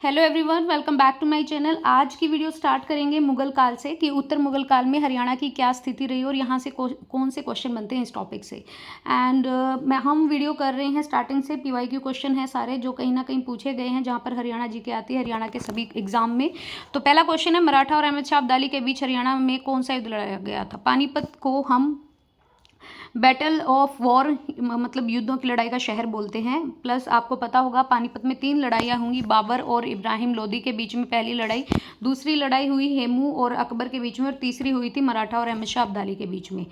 Hello everyone, welcome back to my channel. आज की video start करेंगे मुगल काल से कि उत्तर मुगल काल में हरियाणा की क्या स्थिति रही और यहाँ से कौन से क्वेश्चन बनते हैं इस टॉपिक से। एंड हम वीडियो कर रहे हैं स्टार्टिंग से। पीवाईक्यू क्वेश्चन है सारे जो कहीं ना कहीं पूछे गए हैं, जहाँ पर हरियाणा जी के आती है हरियाणा के सभी एग्जाम में। तो पहला क्वेश्चन है, मराठा और अहमद शाह अब्दाली के बीच हरियाणा में कौन सा युद्ध लड़ाया गया था। पानीपत को हम बैटल ऑफ वॉर मतलब युद्धों की लड़ाई का शहर बोलते हैं। प्लस आपको पता होगा पानीपत में 3 लड़ाइयाँ होंगी, बाबर और इब्राहिम लोदी के बीच में पहली लड़ाई, दूसरी लड़ाई हुई हेमू और अकबर के बीच में, और तीसरी हुई थी मराठा और अहमद शाह अब्दाली के बीच में।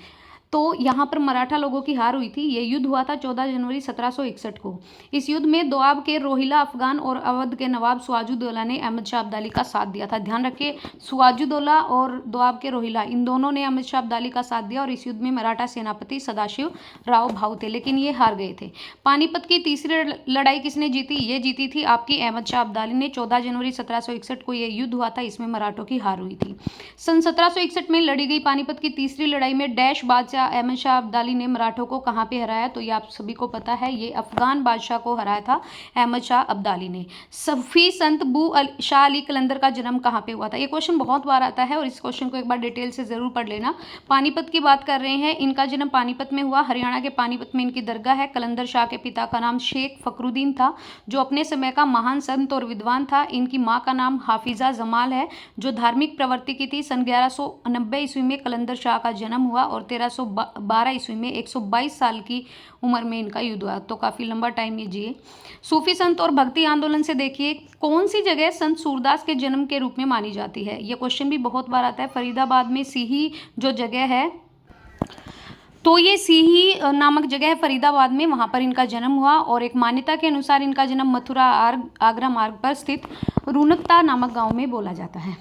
तो यहाँ पर मराठा लोगों की हार हुई थी। ये युद्ध हुआ था 14 जनवरी 1761 को। इस युद्ध में दोआब के रोहिला अफगान और अवध के नवाब सिराजुद्दौला ने अहमद शाह अब्दाली का साथ दिया था। ध्यान रखिए, सिराजुद्दौला और दोआब के रोहिला इन दोनों ने अहमद शाह अब्दाली का साथ दिया और इस युद्ध में मराठा सेनापति सदाशिव राव भाऊ थे, लेकिन ये हार गए थे। पानीपत की तीसरी लड़ाई किसने जीती? ये जीती थी आपकी अहमद शाह अब्दाली ने। 14 जनवरी 1761 को यह युद्ध हुआ था, इसमें मराठों की हार हुई थी। सन 1761 में लड़ी गई पानीपत की तीसरी लड़ाई में डैश बादशाह अहमद शाह अब्दाली ने मराठों को कहां पे हराया? तो ये आप सभी को पता है, ये अफगान बादशाह को हराया था अहमद शाह अब्दाली ने। सफ़ी संत शाह अली कलंदर का जन्म कहां पे हुआ था? ये क्वेश्चन बहुत बार आता है और इस क्वेश्चन को एक बार डिटेल से जरूर पढ़ लेना। पानीपत की बात कर रहे हैं, इनका जन्म पानीपत में हुआ। हरियाणा के पानीपत में इनकी दरगाह है। कलंदर शाह के पिता का नाम शेख फखरुद्दीन था, जो अपने समय का महान संत और विद्वान था। इनकी माँ का नाम हाफिजा जमाल है, जो धार्मिक प्रवृत्ति की थी। सन 1190 ईस्वी में कलंदर शाह का जन्म हुआ और 1312 ईस्वी में 122 साल की उम्र में इनका युद्ध हुआ। तो काफ़ी लंबा टाइम ये जिए। सूफी संत और भक्ति आंदोलन से देखिए, कौन सी जगह संत सूरदास के जन्म के रूप में मानी जाती है? ये क्वेश्चन भी बहुत बार आता है। फरीदाबाद में सीही जो जगह है, तो ये सीही नामक जगह है फरीदाबाद में, वहाँ पर इनका जन्म हुआ। और एक मान्यता के अनुसार इनका जन्म मथुरा आगरा मार्ग पर स्थित रूनकता नामक गांव में बोला जाता है।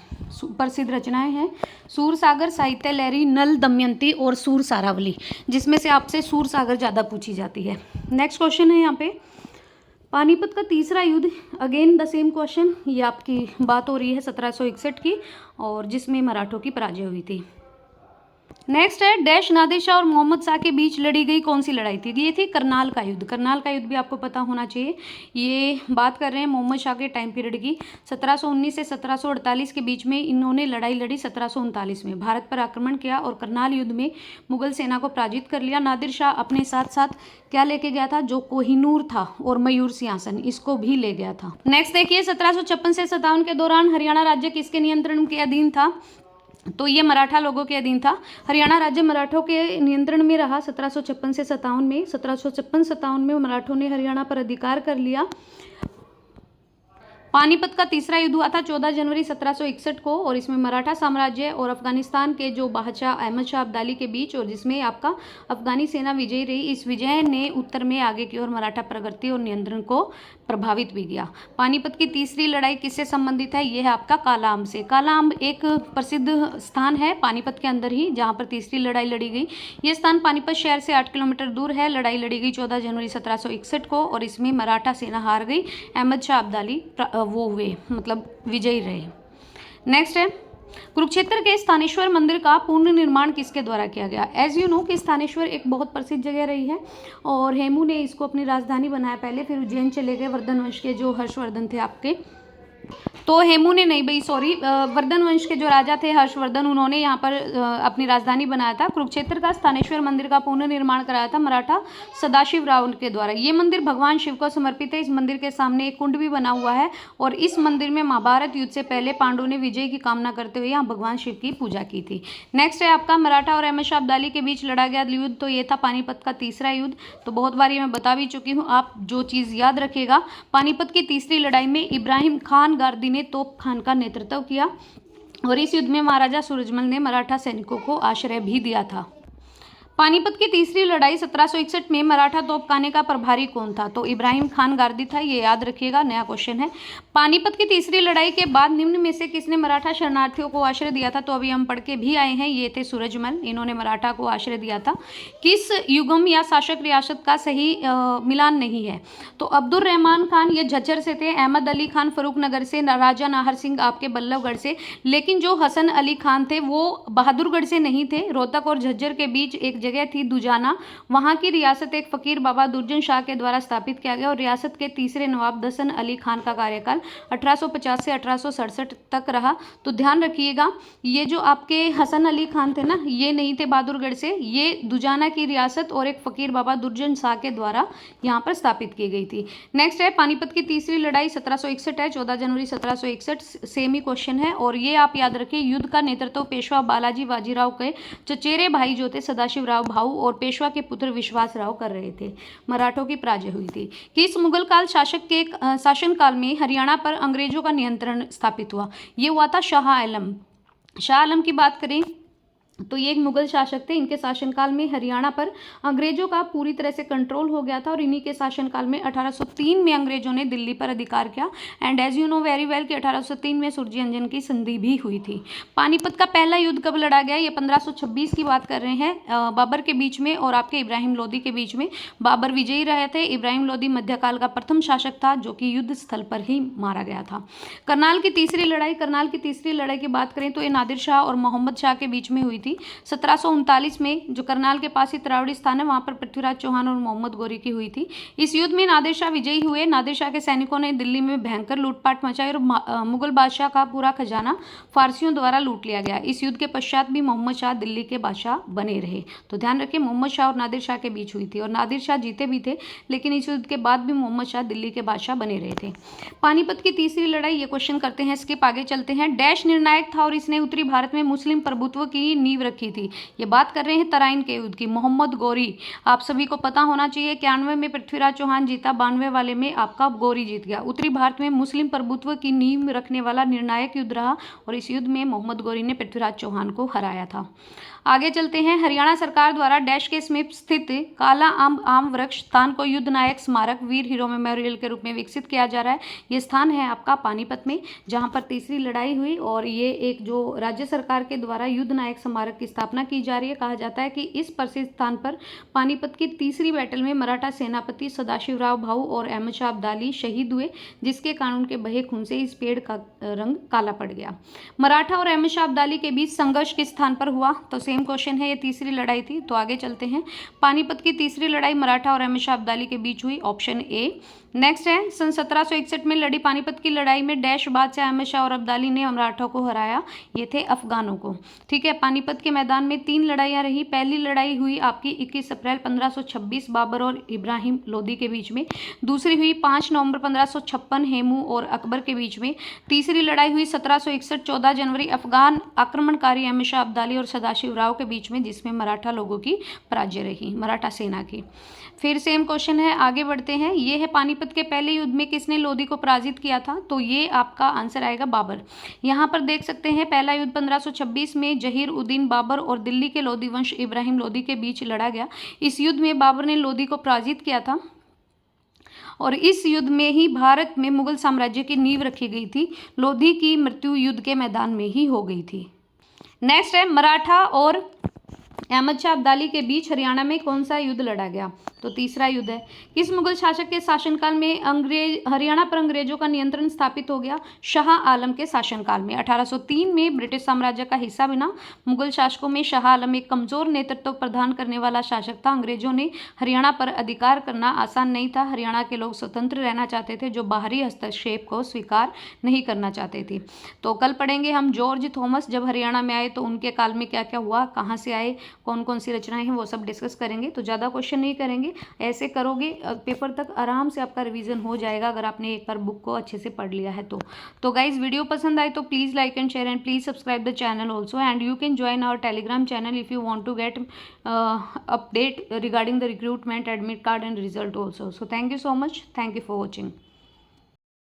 प्रसिद्ध रचनाएं हैं सूर सागर, साहित्य लहरी, नल दमयंती और सूर सारावली, जिसमें से आपसे सूर सागर ज़्यादा पूछी जाती है। नेक्स्ट क्वेश्चन है यहाँ पे, पानीपत का तीसरा युद्ध, अगेन द सेम क्वेश्चन। ये आपकी बात हो रही है 1761 की, और जिसमें मराठों की पराजय हुई थी। नेक्स्ट है, डैश नादिर शाह और मोहम्मद शाह के बीच लड़ी गई कौन सी लड़ाई थी? ये थी करनाल का युद्ध। करनाल का युद्ध भी आपको पता होना चाहिए। ये बात कर रहे हैं मोहम्मद शाह के टाइम पीरियड की। 1719 से 1748 के बीच में इन्होंने लड़ाई लड़ी। 1739 में भारत पर आक्रमण किया और करनाल युद्ध में मुगल सेना को पराजित कर लिया। नादिर शाह अपने साथ साथ क्या लेके गया था? जो कोहिनूर था और मयूर सिंहासन, इसको भी ले गया था। नेक्स्ट देखिए, 1756 से 57 के दौरान हरियाणा राज्य किसके नियंत्रण के अधीन था? तो ये मराठा लोगों के अधीन था। हरियाणा राज्य मराठों के नियंत्रण में रहा 1756 से 57 में। 1756-57 में मराठों ने हरियाणा पर अधिकार कर लिया। पानीपत का तीसरा युद्ध हुआ था 14 जनवरी 1761 को, और इसमें मराठा साम्राज्य और अफगानिस्तान के जो बादशाह अहमद शाह अब्दाली के बीच, और जिसमें आपका अफगानी सेना विजयी रही। इस विजय ने उत्तर में आगे की ओर मराठा प्रगति और नियंत्रण को प्रभावित भी किया। पानीपत की तीसरी लड़ाई किससे संबंधित है? यह है आपका कालाअंब से। कालाअंब एक प्रसिद्ध स्थान है पानीपत के अंदर ही, जहाँ पर तीसरी लड़ाई लड़ी गई। यह स्थान पानीपत शहर से 8 किलोमीटर दूर है। लड़ाई लड़ी गई 14 जनवरी 1761 को, और इसमें मराठा सेना हार गई। अहमद शाह अब्दाली वो हुए, मतलब विजयी रहे। नेक्स्ट है, कुरुक्षेत्र के स्थानेश्वर मंदिर का पुनर्निर्माण किसके द्वारा किया गया? एज यू नो कि स्थानेश्वर एक बहुत प्रसिद्ध जगह रही है और हेमू ने इसको अपनी राजधानी बनाया पहले, फिर उज्जैन चले गए वर्धन वंश के जो हर्षवर्धन थे आपके। तो हेमू ने नहीं भाई, सॉरी, वर्धन वंश के जो राजा थे हर्षवर्धन, उन्होंने यहाँ पर अपनी राजधानी बनाया था। कुरुक्षेत्र का स्थानेश्वर मंदिर का पुनर्निर्माण कराया था मराठा सदाशिव राव के द्वारा। ये मंदिर भगवान शिव को समर्पित है। इस मंदिर के सामने एक कुंड भी बना हुआ है, और इस मंदिर में महाभारत युद्ध से पहले पांडवों ने विजय की कामना करते हुए यहाँ भगवान शिव की पूजा की थी। नेक्स्ट है आपका, मराठा और अहमद शाह अब्दाली के बीच लड़ा गया युद्ध, तो ये था पानीपत का तीसरा युद्ध। तो बहुत बार ये मैं बता भी चुकी हूँ, आप जो चीज़ याद रखिएगा, पानीपत की तीसरी लड़ाई में इब्राहिम खान गारदी ने तोप खान का नेतृत्व किया, और इस युद्ध में महाराजा सूरजमल ने मराठा सैनिकों को आश्रय भी दिया था। पानीपत की तीसरी लड़ाई 1761 में मराठा तोपखाने का प्रभारी कौन था? तो इब्राहिम खान गारदी था, ये याद रखिएगा, नया क्वेश्चन है। पानीपत की तीसरी लड़ाई के बाद निम्न में से किसने मराठा शरणार्थियों को आश्रय दिया था? तो अभी हम पढ़ के भी आए हैं, ये थे सूरजमल, इन्होंने मराठा को आश्रय दिया था। किस युगम या शासक रियासत का सही मिलान नहीं है? तो अब्दुल रहमान खान ये झज्जर से थे, अहमद अली खान फरूखनगर से, राजा नाहर सिंह आपके बल्लभगढ़ से, लेकिन जो हसन अली खान थे वो बहादुरगढ़ से नहीं थे। रोहतक और झज्जर के बीच एक जगह थी दुजाना, वहाँ की रियासत एक फ़कीर बाबा दुर्जन शाह के द्वारा स्थापित किया गया और रियासत के तीसरे नवाब हसन अली खान का कार्यकाल 1850 से 1867 तक रहा। तो ध्यान रखिएगा, ये जो आपके हसन अली खान थे ना, ये नहीं थे बहादुरगढ़ से, ये दुजाना की रियासत और एक फ़कीर बाबा दुर्जन शाह के द्वारा यहाँ पर स्थापित की गई थी। नेक्स्ट है पानीपत की तीसरी लड़ाई 1761 है, 14 जनवरी 1761, सेम ही क्वेश्चन है। और ये आप याद रखिए, युद्ध का नेतृत्व पेशवा बालाजी बाजीराव के चचेरे भाई जो थे सदाशिवराव भाऊ और पेशवा के पुत्र विश्वासराव कर रहे थे। मराठों की पराजय हुई थी। किस मुगल काल शासक के शासनकाल में हरियाणा पर अंग्रेजों का नियंत्रण स्थापित हुआ? ये हुआ था शाह आलम। शाह आलम की बात करें तो ये एक मुगल शासक थे, इनके शासनकाल में हरियाणा पर अंग्रेजों का पूरी तरह से कंट्रोल हो गया था और इन्हीं के शासनकाल में 1803 में अंग्रेजों ने दिल्ली पर अधिकार किया। And as you know very well कि 1803 में सूरजयंजन की संधि भी हुई थी। पानीपत का पहला युद्ध कब लड़ा गया? ये 1526 की बात कर रहे हैं, बाबर के बीच में और आपके इब्राहिम लोदी के बीच में। बाबर विजयी रहे थे, इब्राहिम लोदी मध्यकाल का प्रथम शासक था जो कि युद्ध स्थल पर ही मारा गया था। करनाल की तीसरी लड़ाई, करनाल की तीसरी लड़ाई की बात करें तो ये नादिर शाह और मोहम्मद शाह के बीच में हुई थी 1739 में। जो करनाल के पास ही तरावड़ी स्थान है, वहां पर पृथ्वीराज चौहान और मोहम्मद गोरी की हुई थी। इस युद्ध में नादिर शाह विजयी हुए। नादिर शाह के सैनिकों ने दिल्ली में भयंकर लूटपाट मचाई और मुगल बादशाह का पूरा खजाना फारसियों द्वारा लूट लिया गया। इस युद्ध के पश्चात भी मोहम्मद शाह दिल्ली के बादशाह बने रहे। तो ध्यान रखिए, मोहम्मद शाह और नादिर शाह के बीच हुई थी और नादिर शाह जीते भी थे, लेकिन इस युद्ध के बाद भी मोहम्मद शाह दिल्ली के बादशाह बने रहे थे। पानीपत की तीसरी लड़ाई, ये क्वेश्चन करते हैं, स्किप आगे चलते हैं। डैश निर्णायक था और इसने उत्तरी भारत में मुस्लिम प्रभुत्व की नींव रखी थी। ये बात कर रहे हैं तराइन के युद्ध की। मोहम्मद गोरी, आप सभी को पता होना चाहिए, 91 में पृथ्वीराज चौहान जीता, 92 वाले में आपका गोरी जीत गया। उत्तरी भारत में मुस्लिम प्रभुत्व की नींव रखने वाला निर्णायक युद्ध रहा और इस युद्ध में मोहम्मद गोरी ने पृथ्वीराज चौहान को हराया था। आगे चलते हैं। हरियाणा सरकार द्वारा डैश के समीप स्थित काला आम वृक्ष स्थान को युद्ध नायक स्मारक वीर हीरो मेमोरियल के रूप में विकसित किया जा रहा है। ये स्थान है आपका पानीपत में, जहां पर तीसरी लड़ाई हुई और ये एक जो राज्य सरकार के द्वारा युद्ध नायक स्मारक की स्थापना की जा रही है। कहा जाता है कि इस प्रसिद्ध स्थान पर पानीपत की तीसरी बैटल में मराठा सेनापति सदाशिवराव भाऊ और अहमद शाह अब्दाली शहीद हुए, जिसके कारण उनके बहे खून से इस पेड़ का रंग काला पड़ गया। मराठा और अहमद शाह अब्दाली के बीच संघर्ष किस स्थान पर हुआ? तो सेम क्वेश्चन है, ये तीसरी लड़ाई थी। तो आगे चलते हैं। पानीपत की तीसरी लड़ाई मराठा और अहमद शाह अब्दाली के बीच हुई, ऑप्शन ए। नेक्स्ट है, सन 1761 में लड़ी पानीपत की लड़ाई में डैश बादशाह अहमद शाह और अब्दाली ने मराठों को हराया। ये थे अफगानों को। ठीक है, पानीपत के मैदान में 3 लड़ाइयाँ रही। पहली लड़ाई हुई आपकी 21 अप्रैल 1526 बाबर और इब्राहिम लोदी के बीच में। दूसरी हुई 5 नवंबर 1556 हेमू और अकबर के बीच में। तीसरी लड़ाई हुई 1761 14 जनवरी अफगान आक्रमणकारी अहमद शाह अब्दाली और सदाशिवराव के बीच में, जिसमें मराठा लोगों की पराजय रही, मराठा सेना की। फिर सेम क्वेश्चन है, आगे बढ़ते हैं। ये है पानीपत के पहले युद्ध में किसने लोदी को पराजित किया था? तो ये आपका आंसर आएगा बाबर। यहाँ पर देख सकते हैं, पहला युद्ध 1526 में जहीर उद्दीन बाबर और दिल्ली के लोदी वंश इब्राहिम लोदी के बीच लड़ा गया। इस युद्ध में बाबर ने लोदी को पराजित किया था और इस युद्ध में ही भारत में मुगल साम्राज्य की नींव रखी गई थी। लोदी की मृत्यु युद्ध के मैदान में ही हो गई थी। नेक्स्ट है, मराठा और अहमद शाह अब्दाली के बीच हरियाणा में कौन सा युद्ध लड़ा गया? तो तीसरा युद्ध है। किस मुगल शासक के शासनकाल में हरियाणा पर अंग्रेजों का नियंत्रण स्थापित हो गया? शाह आलम के शासनकाल में। 1803 में ब्रिटिश साम्राज्य का हिस्सा बना। मुगल शासकों में शाह आलम एक कमजोर नेतृत्व प्रदान करने वाला शासक था। अंग्रेजों ने हरियाणा पर अधिकार करना आसान नहीं था। हरियाणा के लोग स्वतंत्र रहना चाहते थे, जो बाहरी हस्तक्षेप को स्वीकार नहीं करना चाहते थे। तो कल पढ़ेंगे हम जॉर्ज थॉमस जब हरियाणा में आए तो उनके काल में क्या क्या हुआ, कहाँ से आए, कौन कौन सी रचनाएं हैं, वो सब डिस्कस करेंगे। तो ज़्यादा क्वेश्चन नहीं करेंगे, ऐसे करोगे पेपर तक आराम से आपका रिवीजन हो जाएगा अगर आपने एक बार बुक को अच्छे से पढ़ लिया है तो गाइज वीडियो पसंद आए तो please like and share and please subscribe the channel also and you can join our Telegram channel if you want to get update regarding the recruitment admit card and result also. So thank you so much, thank you for watching.